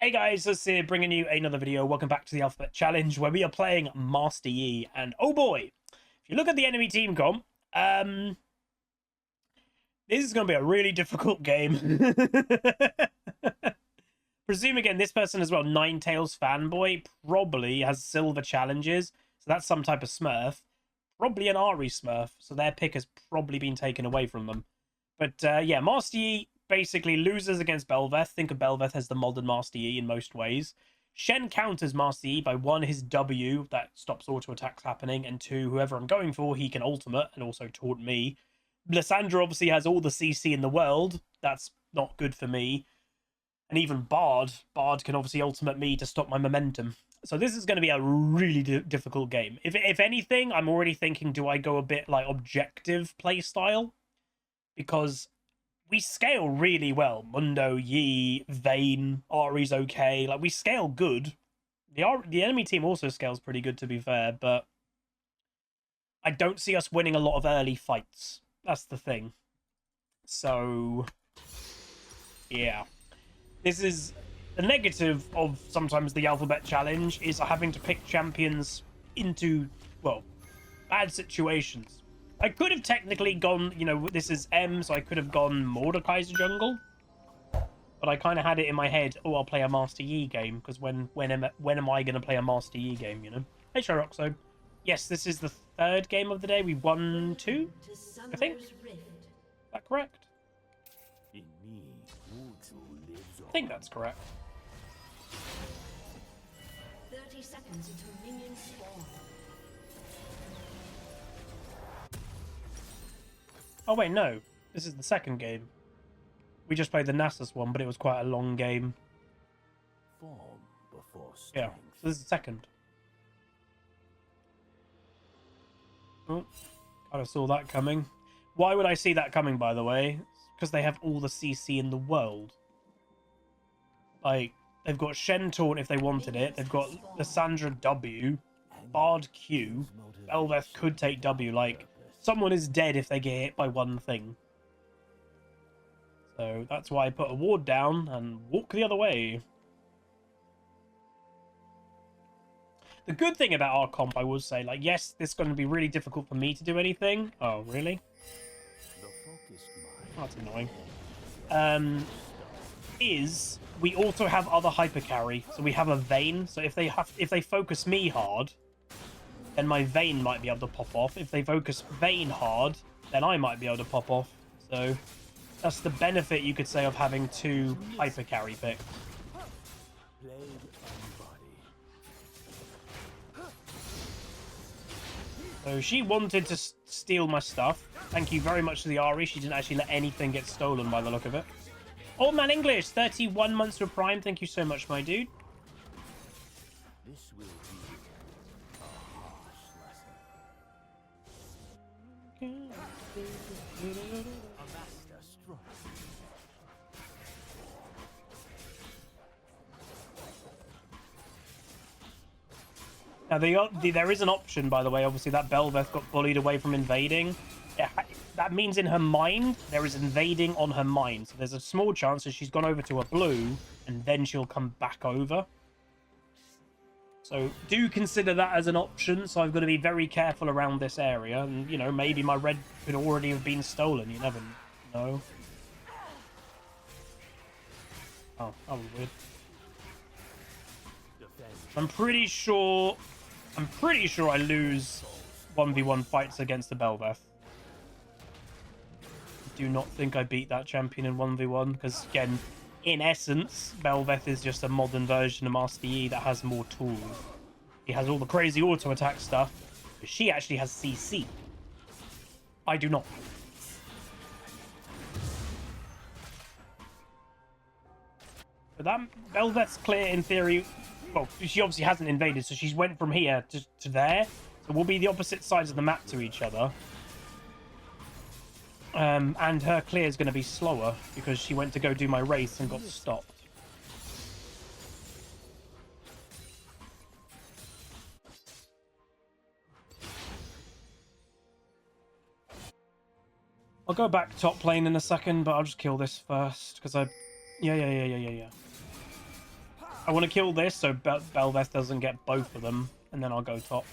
Hey guys, this is bringing you another video. Welcome back to the Alphabet Challenge, where we are playing Master Yi. And oh boy, if you look at the enemy team comp, this is going to be a really difficult game. Presume again, this person as well, Ninetales fanboy, probably has silver challenges. So that's some type of Smurf. Probably an Ari Smurf. So their pick has probably been taken away from them. But yeah, Master Yi basically loses against Belveth. Think of Belveth as the modern Master Yi in most ways. Shen counters Master Yi by 1, his W, that stops auto attacks happening, and 2, whoever I'm going for, he can ultimate and also taunt me. Lysandra obviously has all the CC in the world. That's not good for me. And even Bard can obviously ultimate me to stop my momentum. So this is going to be a really difficult game. If anything, I'm already thinking, do I go a bit like objective playstyle? Because we scale really well. Mundo, Yi, Vayne, Ari's okay. Like, we scale good. The enemy team also scales pretty good, to be fair, but I don't see us winning a lot of early fights. That's the thing. So, yeah. This is the negative of sometimes the Alphabet Challenge, is having to pick champions into, well, bad situations. I could have technically gone, you know, this is M, so I could have gone Mordekaiser jungle. But I kind of had it in my head, oh, I'll play a Master Yi game, because when am I going to play a Master Yi game, you know? Hey, Shyroxo. Yes, this is the 3rd game of the day. We won 2, I think. Is that correct? I think that's correct. 30 seconds until minions spawn. Oh, wait, no. This is the 2nd game. We just played the Nasus one, but it was quite a long game. Yeah, so this is the 2nd. Oh, kind of saw that coming. Why would I see that coming, by the way? Because they have all the CC in the world. Like, they've got Shen Taunt if they wanted it. They've got Lysandra W, Bard Q. Belveth could take W, like... Someone is dead if they get hit by one thing. So that's why I put a ward down and walk the other way. The good thing about our comp, I would say, like, yes, this is going to be really difficult for me to do anything. Oh, really? Oh, that's annoying. Is we also have other hyper carry. So we have a Vayne. So if they focus me hard, then my Vayne might be able to pop off. If they focus Vayne hard, then I might be able to pop off. So that's the benefit, you could say, of having 2 hyper carry picks. So she wanted to steal my stuff. Thank you very much to the Ari. She didn't actually let anything get stolen by the look of it. Old Man English, 31 months to Prime. Thank you so much, my dude. Now, there is an option, by the way. Obviously, that Belveth got bullied away from invading. Yeah, that means in her mind, there is invading on her mind. So there's a small chance that she's gone over to a blue, and then she'll come back over. So do consider that as an option. So I've got to be very careful around this area. And, you know, maybe my red could already have been stolen. You never know. Oh, that was weird. I'm pretty sure I lose 1v1 fights against the Belveth. I do not think I beat that champion in 1v1, because, again, in essence, Belveth is just a modern version of Master Yi that has more tools. He has all the crazy auto attack stuff, but she actually has CC. I do not. But that Belveth's clear in theory. Well, she obviously hasn't invaded, so she's went from here to there. So we'll be the opposite sides of the map to each other. And her clear is going to be slower because she went to go do my race and got stopped. I'll go back top lane in a second, but I'll just kill this first because I... Yeah. I want to kill this so Belveth doesn't get both of them, and then I'll go top.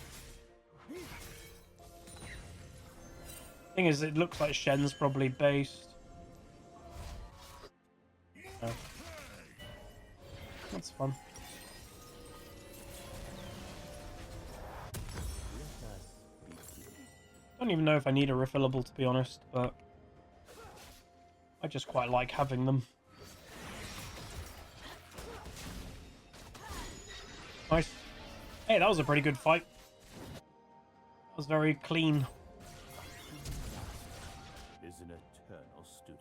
Thing is, it looks like Shen's probably based. Oh. That's fun. I don't even know if I need a refillable, to be honest, but I just quite like having them. Nice. Hey, that was a pretty good fight. That was very clean. Is an eternal student.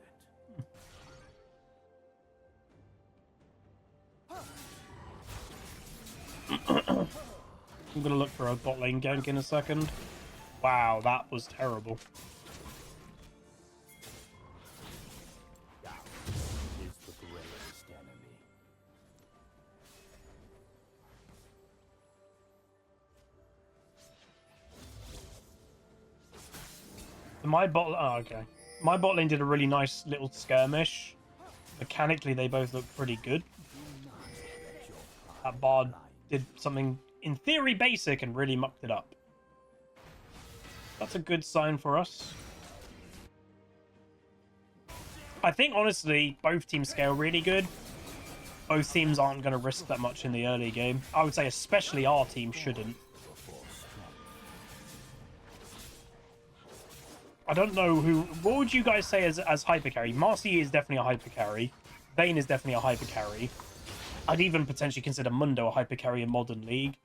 I'm gonna look for a bot lane gank in a second. Wow, that was terrible. Is the greatest enemy. My bot... Oh, okay. My bot lane did a really nice little skirmish. Mechanically, they both look pretty good. That bard did something, in theory, basic and really mucked it up. That's a good sign for us. I think, honestly, both teams scale really good. Both teams aren't going to risk that much in the early game. I would say especially our team shouldn't. I don't know who... What would you guys say as hyper carry? Marcy is definitely a hyper carry. Vayne is definitely a hyper carry. I'd even potentially consider Mundo a hyper carry in Modern League.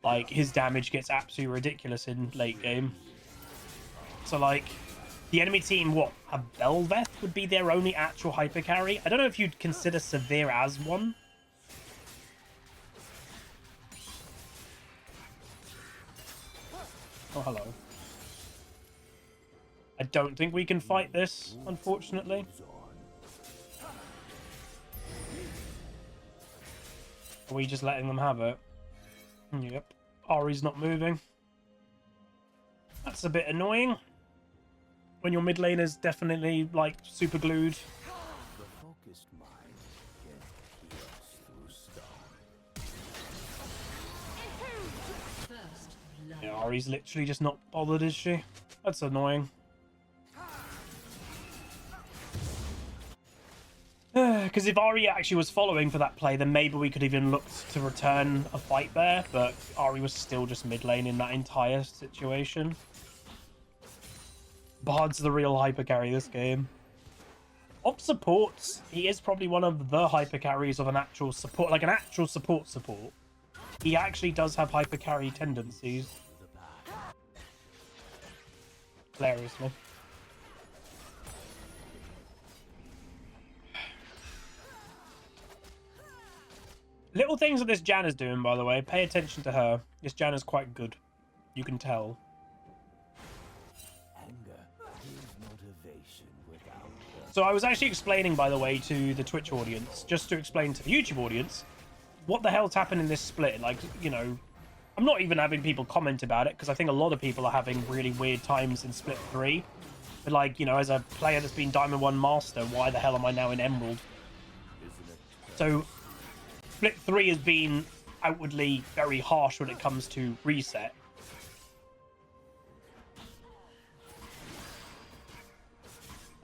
Like, his damage gets absolutely ridiculous in late game. So, like, the enemy team, what? A Belveth would be their only actual hyper carry? I don't know if you'd consider Severe as one. Oh, hello. I don't think we can fight this, unfortunately. Are we just letting them have it? Yep. Ari's not moving. That's a bit annoying. When your mid lane is definitely, like, super glued. The focused mind can pierce through stone. First blood. Yeah, Ari's literally just not bothered, is she? That's annoying. Because if Ari actually was following for that play, then maybe we could even look to return a fight there, but Ari was still just mid lane in that entire situation. Bard's the real hyper carry this game. Of supports, he is probably one of the hyper carries of an actual support, like an actual support. He actually does have hyper carry tendencies. Hilariously. Little things that this Janna's doing, by the way. Pay attention to her. This Janna's quite good. You can tell. Anger is motivation without her. So I was actually explaining, by the way, to the Twitch audience, just to explain to the YouTube audience, what the hell's happened in this split. Like, you know, I'm not even having people comment about it, because I think a lot of people are having really weird times in Split 3. But, like, you know, as a player that's been Diamond 1 Master, why the hell am I now in Emerald? So, Split 3 has been outwardly very harsh when it comes to reset.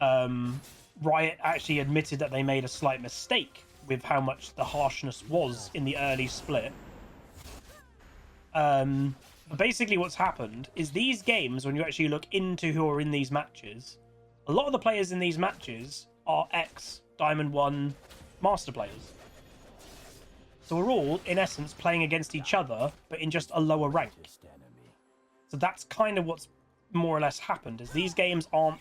Riot actually admitted that they made a slight mistake with how much the harshness was in the early split. But basically what's happened is these games, when you actually look into who are in these matches, a lot of the players in these matches are ex-Diamond 1 Master players. So we're all, in essence, playing against each other, but in just a lower rank. So that's kind of what's more or less happened, is these aren't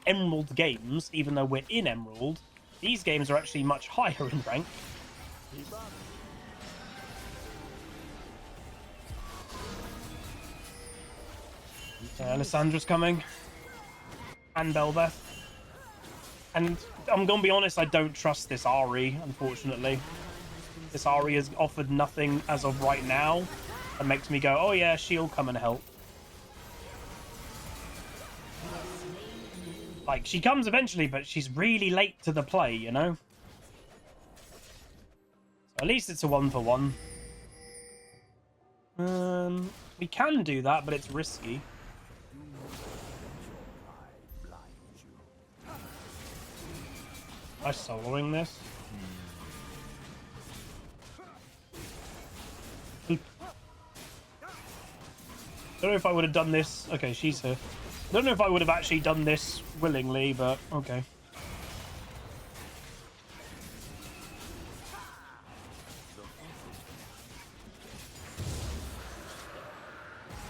Emerald games, even though we're in Emerald. These games are actually much higher in rank. Alessandra's coming. And Belveth. And I'm going to be honest, I don't trust this Ahri, unfortunately. This Ahri has offered nothing as of right now. That makes me go, oh yeah, she'll come and help. Like, she comes eventually, but she's really late to the play, you know? At least it's a 1-for-1. We can do that, but it's risky. Am I soloing this? Don't know if I would have done this. Okay, she's here. Don't know if I would have actually done this willingly, but okay.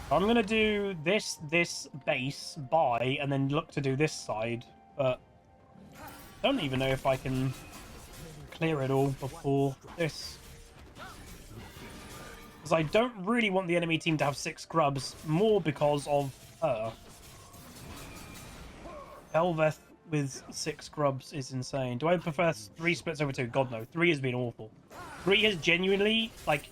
I'm gonna do this base, buy, and then look to do this side, but I don't even know if I can clear it all before this. Because I don't really want the enemy team to have 6 grubs, more because of her. Elveth with 6 grubs is insane. Do I prefer 3 splits over 2? God no, 3 has been awful. 3 has genuinely, like,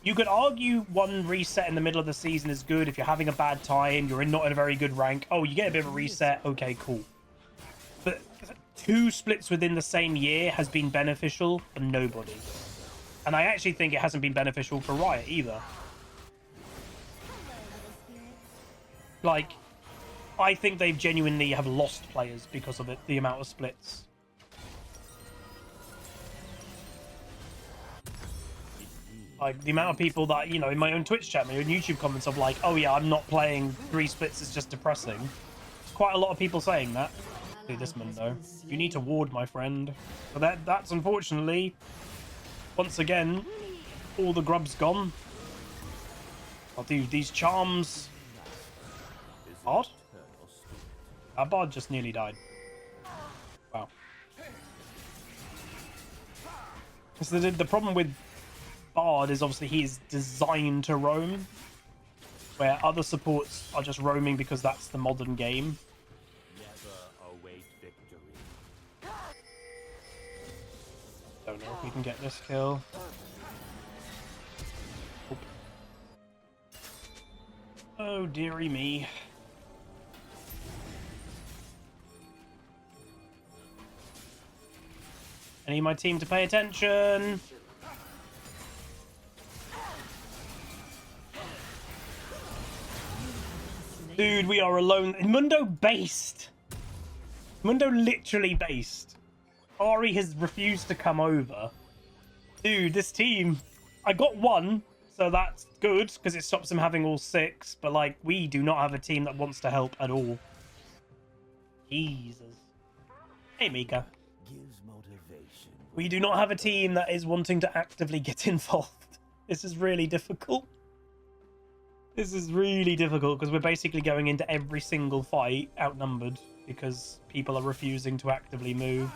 you could argue 1 reset in the middle of the season is good if you're having a bad time, you're not in a very good rank. Oh, you get a bit of a reset, okay, cool. But 2 splits within the same year has been beneficial for nobody. And I actually think it hasn't been beneficial for Riot either. Like, I think they've genuinely have lost players because of it, the amount of splits. Like, the amount of people that, you know, in my own Twitch chat, my own YouTube comments of like, oh yeah, I'm not playing 3 splits, it's just depressing. There's quite a lot of people saying that. Do this, Mundo. You need to ward, my friend. But that's unfortunately, once again, all the grub's gone. I'll do these charms. Bard? Our Bard just nearly died. Wow. So the problem with Bard is obviously he's designed to roam, where other supports are just roaming because that's the modern game. Never await victory. Don't know if we can get this kill. Oop. Oh dearie me. I need my team to pay attention. Dude, we are alone. Mundo based. Mundo literally based. Ari has refused to come over. Dude, this team. I got 1, so that's good because it stops him having all 6. But like, we do not have a team that wants to help at all. Jesus. Hey, Mika. Gives motivation. We do not have a team that is wanting to actively get involved. This is really difficult. This is really difficult because we're basically going into every single fight outnumbered because people are refusing to actively move.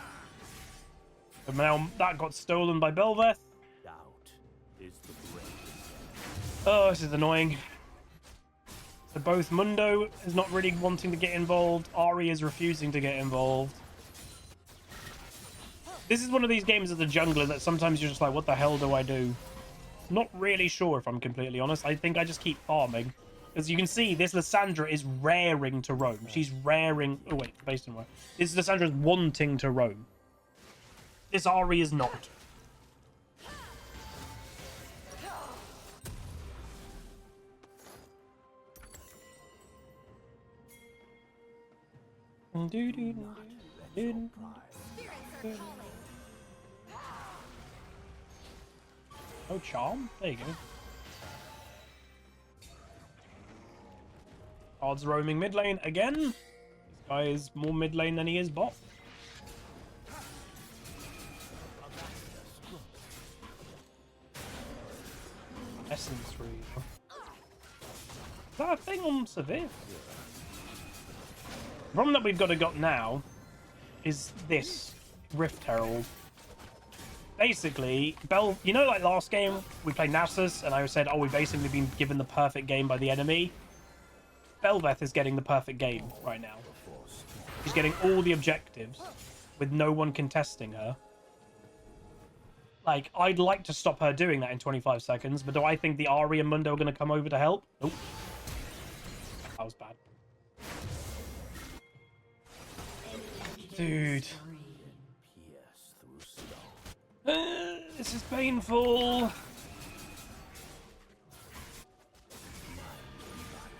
But now that got stolen by Belveth. Doubt is the greatest. Oh, this is annoying. So both Mundo is not really wanting to get involved. Ari is refusing to get involved. This is one of these games as a jungler that sometimes you're just like, what the hell do I do? Not really sure, if I'm completely honest. I think I just keep farming. As you can see, this Lissandra is raring to roam. She's raring... Oh, wait, based on what? This Lissandra is wanting to roam. This Ari is not. Oh, charm? There you go. Odds roaming mid lane again. This guy is more mid lane than he is bot. Essence Read. Is that a thing on Severe? The problem that we've got now is this Rift Herald. Basically, you know, like last game, we played Nasus, and I said, oh, we've basically been given the perfect game by the enemy. Belveth is getting the perfect game right now. She's getting all the objectives with no one contesting her. Like, I'd like to stop her doing that in 25 seconds, but do I think the Ari and Mundo are going to come over to help? Nope. That was bad. Dude. This is painful.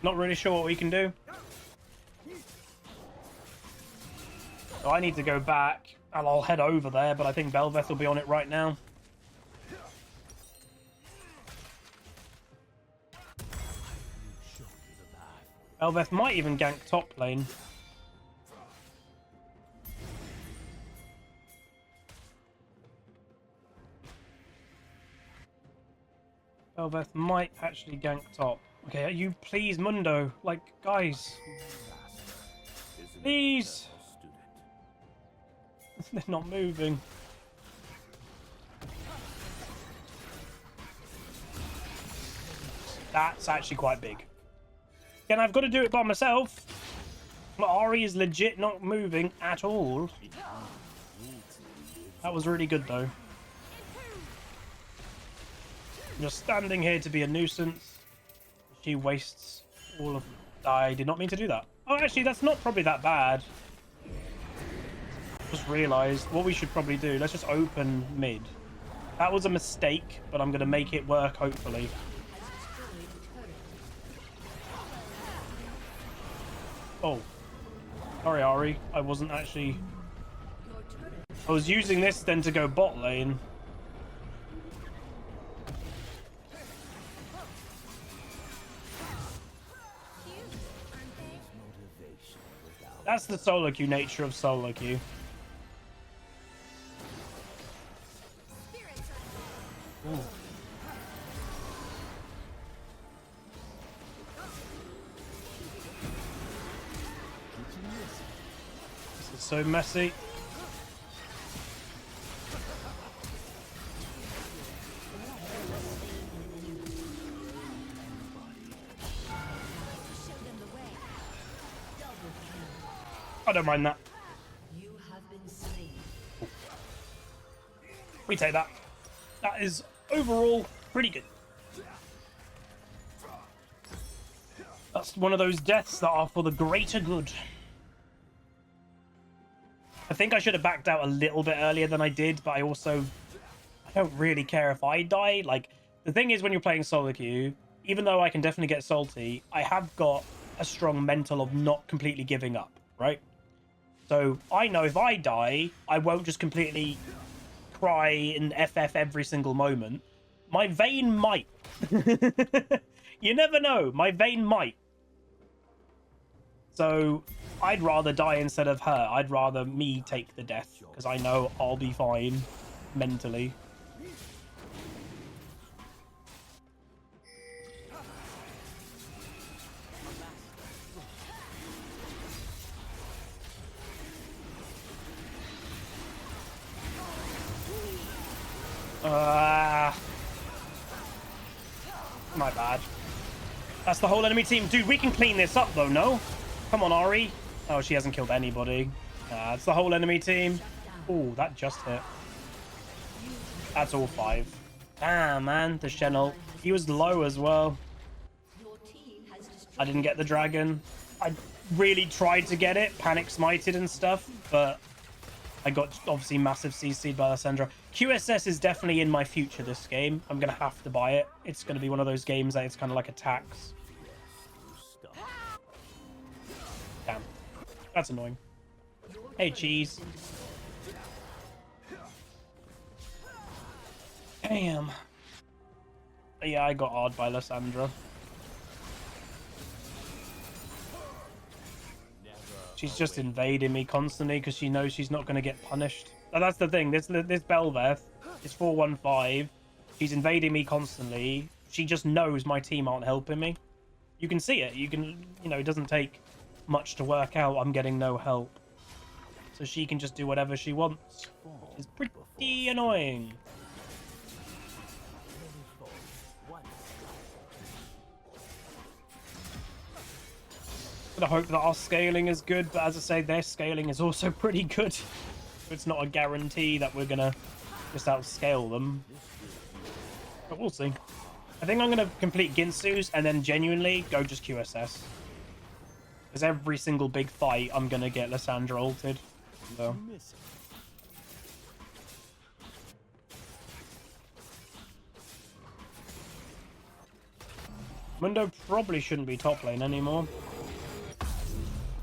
Not really sure what we can do. So I need to go back, and I'll head over there, but I think Belveth will be on it right now. Belveth might even gank top lane. Belveth might actually gank top. Okay, are you please, Mundo? Like, guys. Please. They're not moving. That's actually quite big. Again, I've got to do it by myself. But Ari is legit not moving at all. That was really good, though. Just standing here to be a nuisance. She wastes all of... I did not mean to do that. Oh, actually, that's not probably that bad. Just realised what we should probably do. Let's just open mid. That was a mistake, but I'm going to make it work, hopefully. Oh. Sorry, Ari. I wasn't actually... I was using this then to go bot lane. That's the solo queue nature of solo queue. Ooh. This is so messy. I don't mind that. You have been slain. We take that. That is overall pretty good. That's one of those deaths that are for the greater good. I think I should have backed out a little bit earlier than I did, but I don't really care if I die. Like, the thing is, when you're playing solo queue, even though I can definitely get salty, I have got a strong mental of not completely giving up, right? So I know if I die, I won't just completely cry and FF every single moment. My Vayne might. You never know. My Vayne might. So I'd rather die instead of her. I'd rather me take the death because I know I'll be fine mentally. My bad. That's the whole enemy team. Dude, we can clean this up, though, no? Come on, Ari. Oh, she hasn't killed anybody. It's the whole enemy team. Oh, that just hit. That's all 5. Damn, man. The Shen ult. He was low as well. I didn't get the dragon. I really tried to get it, panic smited and stuff, but I got obviously massive CC'd by Lysandra. QSS is definitely in my future this game. I'm going to have to buy it. It's going to be one of those games that it's kind of like a tax. Damn. That's annoying. Hey, cheese. Damn. Yeah, I got odd by Lysandra. She's just invading me constantly because she knows she's not going to get punished. And that's the thing. This Belveth is 415. She's invading me constantly. She just knows my team aren't helping me. You can see it. You can, it doesn't take much to work out I'm getting no help. So she can just do whatever she wants. It's pretty annoying. I hope that our scaling is good, but as I say, their scaling is also pretty good. It's not a guarantee that we're gonna just outscale them, but we'll see. I think I'm gonna complete Ginsu's and then genuinely go just QSS, because every single big fight I'm gonna get Lysandra ulted. So Mundo probably shouldn't be top lane anymore.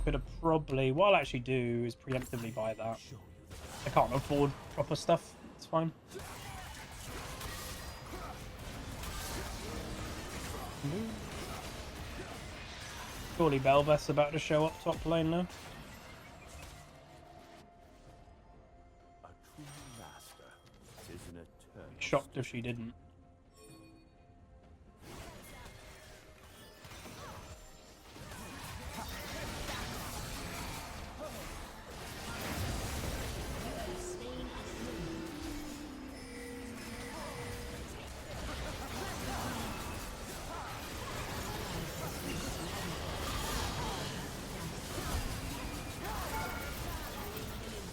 Could have probably... What I'll actually do is preemptively buy that. I can't afford proper stuff. It's fine. Surely Belveth's about to show up top lane now. A true master is an eternal. Shocked if she didn't.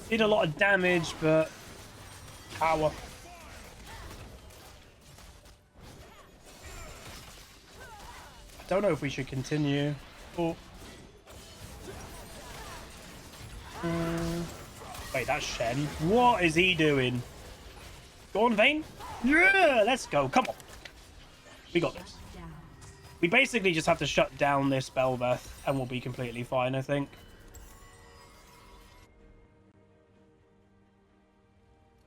Did a lot of damage, but power. I don't know if we should continue. Oh. Wait, that's Shen. What is he doing? Go on, Vayne. Yeah, let's go. Come on. We got this. We basically just have to shut down this Belveth and we'll be completely fine, I think.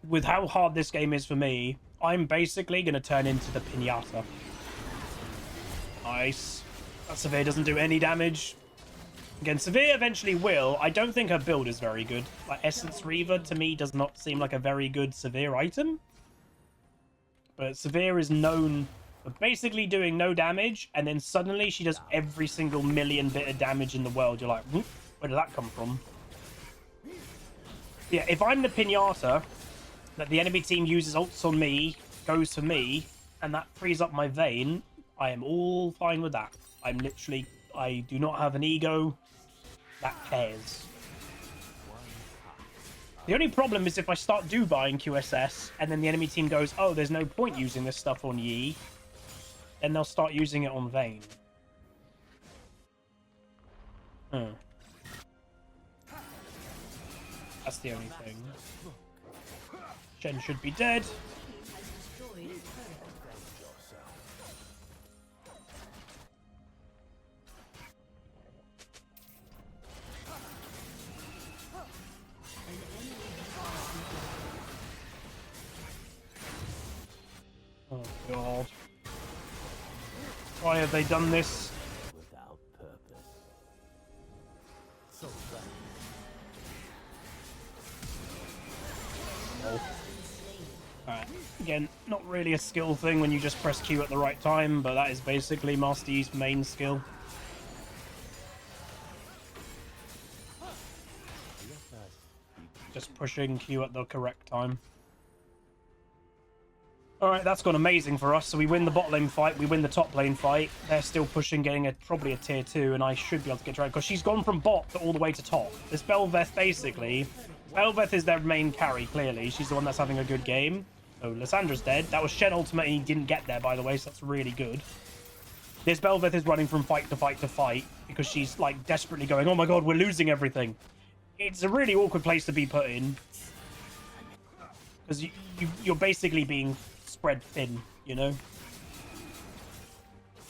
With how hard this game is for me, I'm basically going to turn into the Pinata. Nice. That Severe doesn't do any damage. Again, Severe eventually will. I don't think her build is very good. Like, Essence Reaver, to me, does not seem like a very good Severe item. But Severe is known for basically doing no damage, and then suddenly she does every single million bit of damage in the world. You're like, where did that come from? Yeah, if I'm the Pinata that the enemy team uses ults on me, goes for me, and that frees up my Vayne, I am all fine with that. I'm literally... I do not have an ego that cares. The only problem is if I start buying QSS, and then the enemy team goes, oh, there's no point using this stuff on Yi, then they'll start using it on Vayne. That's the only thing. Shen should be dead. Oh god. Why have they done this? Without purpose. So Alright, again, not really a skill thing when you just press Q at the right time, but that is basically Master Yi's main skill. Just pushing Q at the correct time. Alright, that's gone amazing for us. So we win the bot lane fight, we win the top lane fight. They're still pushing, getting probably a tier 2, and I should be able to get dragged, because she's gone from bot to all the way to top. This Belveth, basically... Belveth is their main carry, clearly. She's the one that's having a good game. So Lyssandra's dead. That was Shen ultimate, and he didn't get there, by the way, so that's really good. This Belveth is running from fight to fight to fight, because she's, like, desperately going, oh my god, we're losing everything. It's a really awkward place to be put in. Because you're basically being spread thin, you know?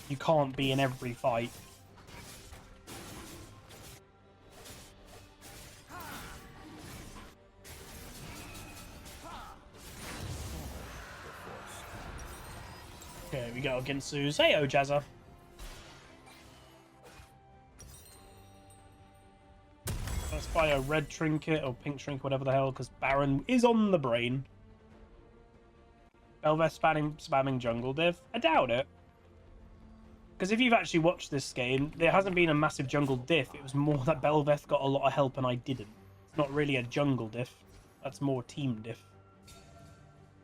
You can't be in every fight. Okay, we go against Zeus. Hey, Jazza. Let's buy a red trinket or pink trinket, whatever the hell, because Baron is on the brain. Belveth spamming jungle div? I doubt it. Because if you've actually watched this game, there hasn't been a massive jungle diff. It was more that Belveth got a lot of help and I didn't. It's not really a jungle diff. That's more team diff.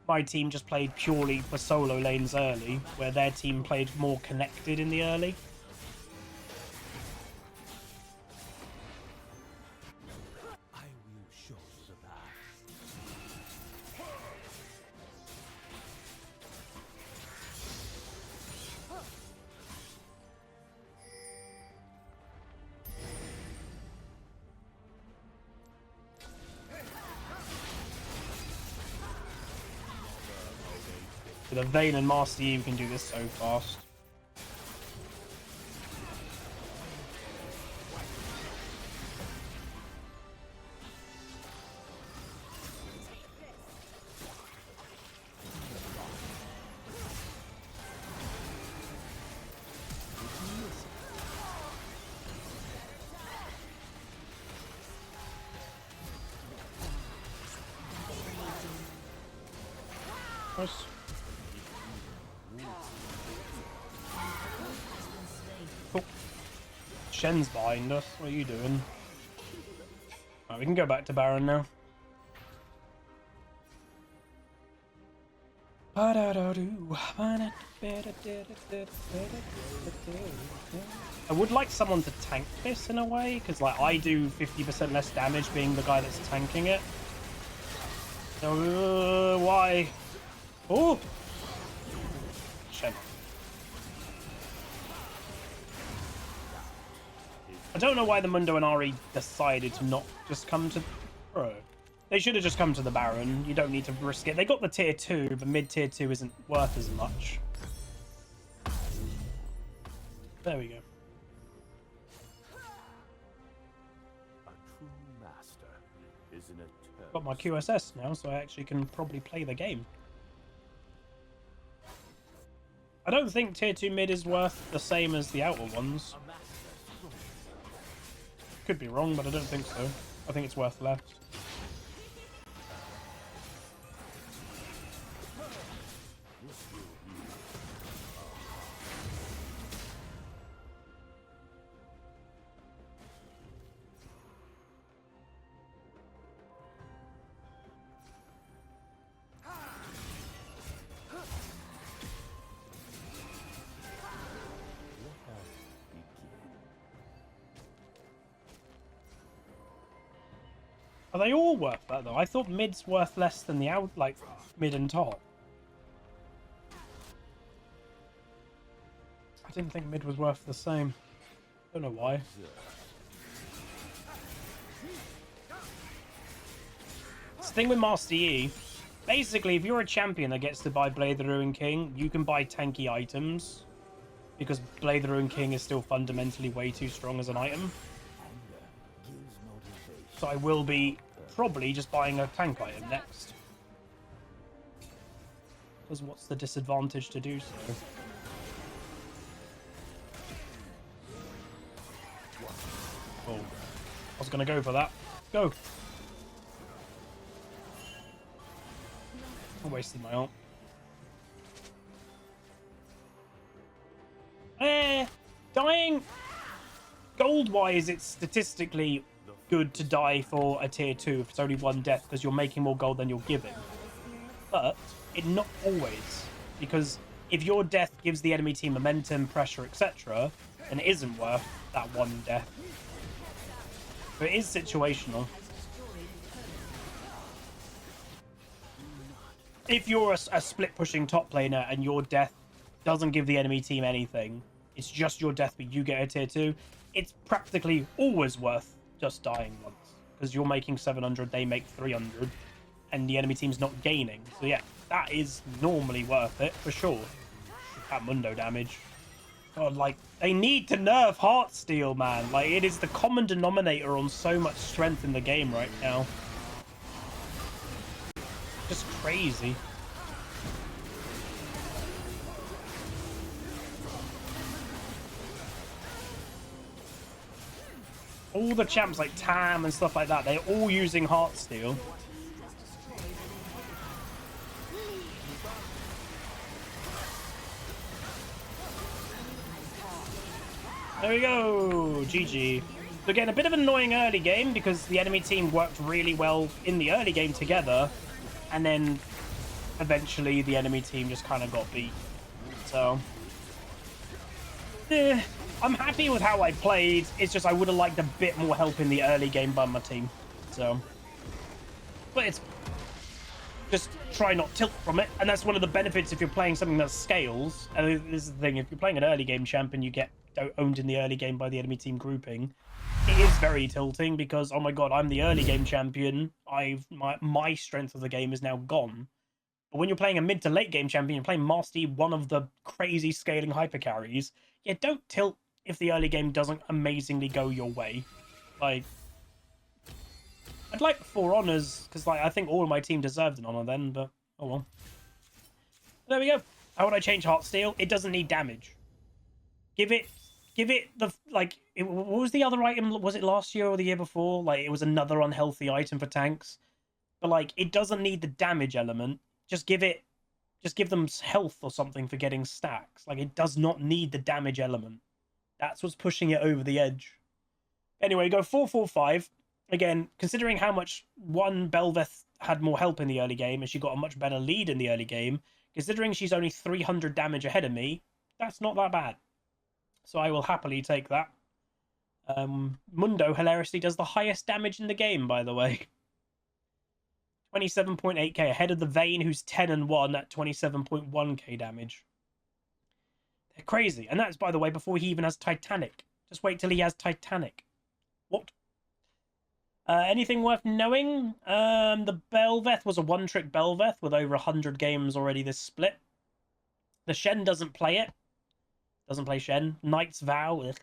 My team just played purely for solo lanes early, where their team played more connected in the early. I will show the path. With a Vayne and Master Yi, we can do this so fast. Nice. Cool. Shen's behind us. What are you doing? Right, we can go back to Baron now. I would like someone to tank this in a way, because like I do 50% less damage being the guy that's tanking it. So why? Oh, Shen. I don't know why the Mundo and Ari decided to not just come to... Bro. They should have just come to the Baron. You don't need to risk it. They got the tier 2, but mid tier 2 isn't worth as much. There we go. A true master is an eternal. Got my QSS now, so I actually can probably play the game. I don't think tier 2 mid is worth the same as the outer ones. Could be wrong, but I don't think so. I think it's worth less. Are they all worth that though? I thought mid's worth less than the out, like mid and top. I didn't think mid was worth the same. Don't know why. It's the thing with Master Yi. Basically, if you're a champion that gets to buy Blade the Ruined King, you can buy tanky items. Because Blade the Ruined King is still fundamentally way too strong as an item. So I will be probably just buying a tank item next. Because what's the disadvantage to do so? Oh, I was going to go for that. Go! I wasted my ult. Dying! Gold-wise, it's statistically good to die for a tier 2 if it's only one death, because you're making more gold than you're giving. But it not always, because if your death gives the enemy team momentum, pressure, etc., then it isn't worth that one death. So it is situational. If you're a split pushing top laner and your death doesn't give the enemy team anything, it's just your death but you get a tier 2, it's practically always worth just dying once, because you're making 700, they make 300, and the enemy team's not gaining. So yeah, that is normally worth it for sure. That Mundo damage. God, like, they need to nerf Heartsteel, man. Like, it is the common denominator on so much strength in the game right now. Just crazy. All the champs like Tam and stuff like that, they're all using Heartsteel. There we go! GG. So again, a bit of an annoying early game because the enemy team worked really well in the early game together, and then eventually the enemy team just kind of got beat. So... I'm happy with how I played. It's just I would have liked a bit more help in the early game by my team. So, but it's just try not tilt from it, and that's one of the benefits if you're playing something that scales. And this is the thing: if you're playing an early game champion, you get owned in the early game by the enemy team grouping. It is very tilting because oh my god, I'm the early game champion. My strength of the game is now gone. But when you're playing a mid to late game champion, you're playing Master Yi, one of the crazy scaling hyper carries. Yeah, don't tilt if the early game doesn't amazingly go your way. Like, I'd like 4 honors, because like I think all of my team deserved an honor then, but oh well. There we go. How would I change Heartsteel? It doesn't need damage. Give it the, like, what was the other item? Was it last year or the year before? Like, it was another unhealthy item for tanks. But like, it doesn't need the damage element. Just give it just give them health or something for getting stacks. Like, it does not need the damage element. That's what's pushing it over the edge. Anyway, go 4-4-5. Again, considering how much one Belveth had more help in the early game and she got a much better lead in the early game, considering she's only 300 damage ahead of me, that's not that bad. So I will happily take that. Mundo hilariously does the highest damage in the game, by the way. 27.8k ahead of the Vayne, who's 10-1 at 27.1k damage. They're crazy. And that's, by the way, before he even has Titanic. Just wait till he has Titanic. What? Anything worth knowing? The Belveth was a one-trick Belveth with over 100 games already this split. The Shen doesn't play it. Doesn't play Shen. Knight's Vow. Ugh.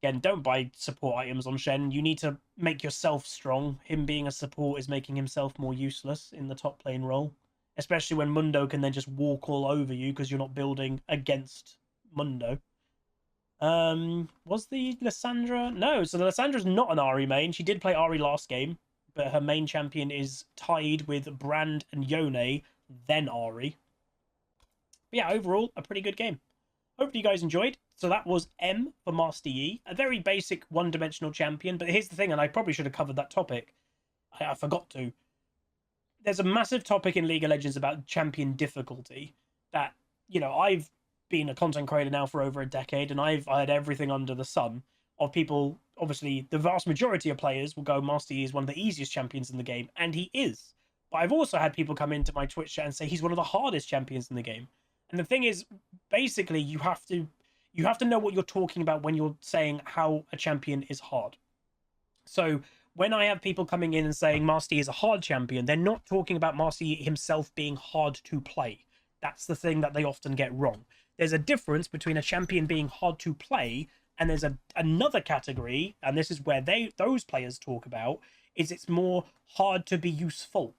Again, don't buy support items on Shen. You need to make yourself strong. Him being a support is making himself more useless in the top lane role. Especially when Mundo can then just walk all over you because you're not building against Mundo. Was the Lissandra? No, so the Lissandra's not an Ahri main. She did play Ahri last game, but her main champion is tied with Brand and Yone, then Ahri. But yeah, overall, a pretty good game. Hopefully you guys enjoyed. So that was M for Master Yi. A very basic one-dimensional champion, but here's the thing, and I probably should have covered that topic. I forgot to. There's a massive topic in League of Legends about champion difficulty that, you know, I've been a content creator now for over a decade, and I've had everything under the sun of people. Obviously, the vast majority of players will go, Master Yi is one of the easiest champions in the game, and he is. But I've also had people come into my Twitch chat and say he's one of the hardest champions in the game. And the thing is, basically, you have to know what you're talking about when you're saying how a champion is hard. So when I have people coming in and saying Master Yi is a hard champion, they're not talking about Master Yi himself being hard to play. That's the thing that they often get wrong. There's a difference between a champion being hard to play, and there's another category, and this is where those players talk about, is it's more hard to be useful.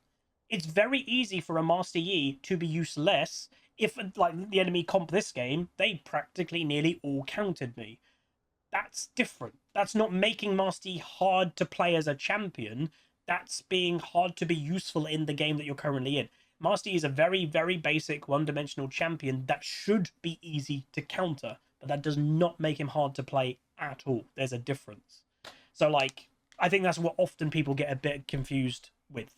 It's very easy for a Master Yi to be useless. If, like, the enemy comp this game, they practically nearly all countered me. That's different. That's not making Master Yi hard to play as a champion. That's being hard to be useful in the game that you're currently in. Master Yi is a very, very basic one-dimensional champion that should be easy to counter, but that does not make him hard to play at all. There's a difference. So, like, I think that's what often people get a bit confused with.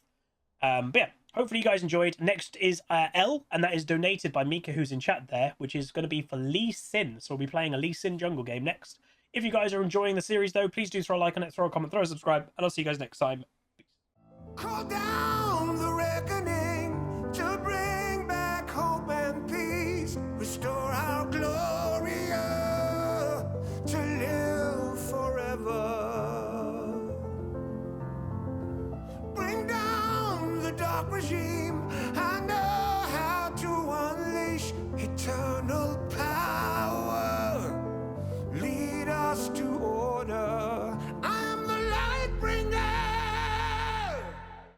But yeah, hopefully you guys enjoyed. Next is L, and that is donated by Mika, who's in chat there, which is going to be for Lee Sin. So we'll be playing a Lee Sin jungle game next. If you guys are enjoying the series, though, please do throw a like on it, throw a comment, throw a subscribe, and I'll see you guys next time. Peace. Call down the reckoning to bring back hope and peace. Restore our glory to live forever. Bring down the dark regime. I know how to unleash eternal peace.